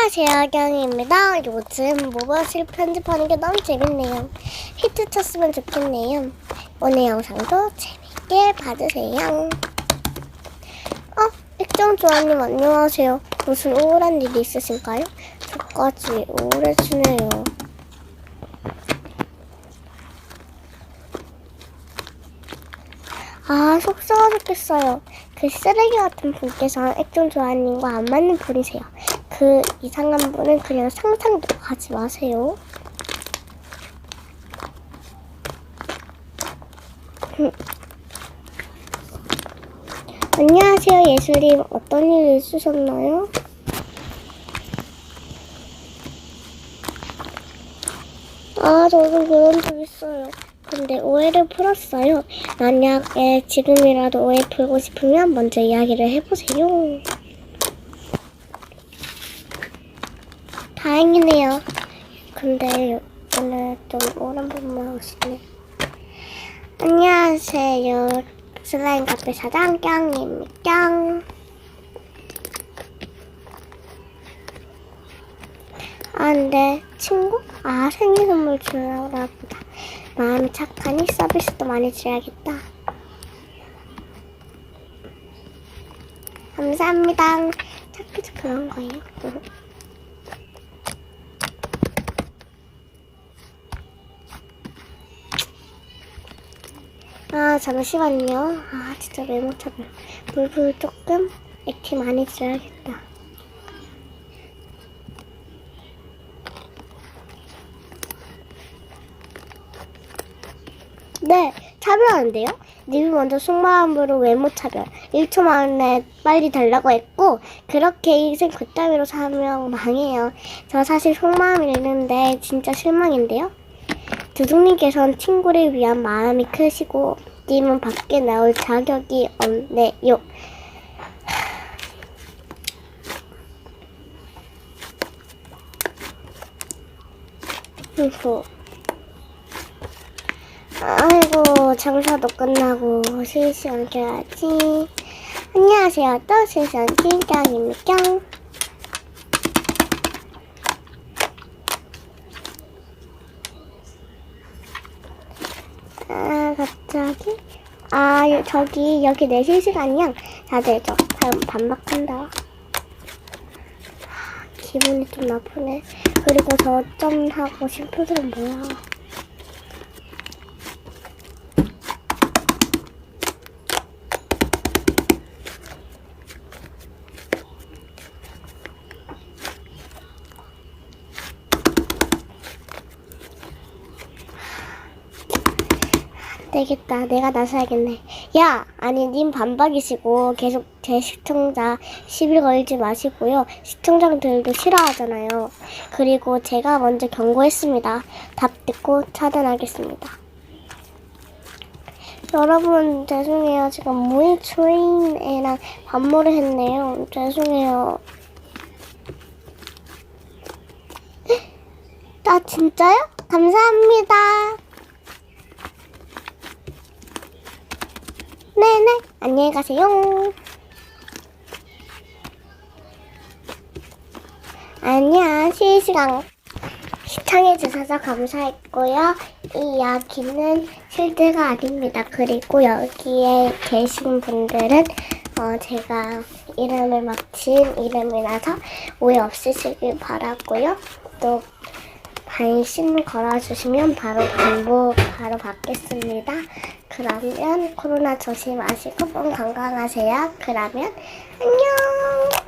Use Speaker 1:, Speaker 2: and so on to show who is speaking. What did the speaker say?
Speaker 1: 안녕하세요, 경희입니다. 요즘 모바일 편집하는 게 너무 재밌네요. 히트 쳤으면 좋겠네요. 오늘 영상도 재밌게 봐주세요. 액정조아님 안녕하세요. 무슨 우울한 일이 있으신가요? 저까지 우울해지네요. 속상하 죽겠어요. 그 쓰레기 같은 분께서 액정조아님과 안 맞는 분이세요. 그 이상한 분은 그냥 상상도 하지 마세요. 안녕하세요, 예술님. 어떤 일 있으셨나요? 저도 그런 적 있어요. 근데 오해를 풀었어요. 만약에 지금이라도 오해 풀고 싶으면 먼저 이야기를 해보세요. 다행이네요. 근데 오늘 좀 오랜 분만 오시네. 안녕하세요. 슬라임 카페 사장 깡입니다. 근데 친구? 생일 선물 주려나 보다. 마음이 착하니 서비스도 많이 줘야겠다. 감사합니다. 착해서 그런 거예요. 잠시만요. 진짜 메모차별. 물불 조금 액티 많이 줘야겠다. 네, 차별하는데요? 님이 먼저 속마음으로 외모차별 1초 만에 빨리 달라고 했고, 그렇게 인생 그따위로 사면 망해요. 저 사실 속마음이 있는데 진짜 실망인데요? 두둥님께서는 친구를 위한 마음이 크시고 님은 밖에 나올 자격이 없네요. 아이고, 장사도 끝나고 실시간 켜야지. 안녕하세요, 또 실시간 킹깡입니다. 갑자기 여기 내 실시간이야. 다들 저 반박한다. 기분이 좀 나쁘네. 그리고 저 점 하고 싶은 사람 뭐야? 되겠다. 내가 나서야겠네. 님 반박이시고 계속 제 시청자 시비 걸지 마시고요. 시청자들도 싫어하잖아요. 그리고 제가 먼저 경고했습니다. 답 듣고 차단하겠습니다. 여러분 죄송해요. 제가 무인 초인 애랑 반모를 했네요. 죄송해요. 진짜요? 감사합니다. 네네, 안녕히 가세요. 안녕, 실시간 시청해주셔서 감사했고요. 이 이야기는 실드가 아닙니다. 그리고 여기에 계신 분들은 제가 이름을 맞힌 이름이라서 오해 없으시길 바라고요. 또 관심 걸어주시면 바로 공부 바로 받겠습니다. 그러면 코로나 조심하시고 건강하세요. 그러면 안녕.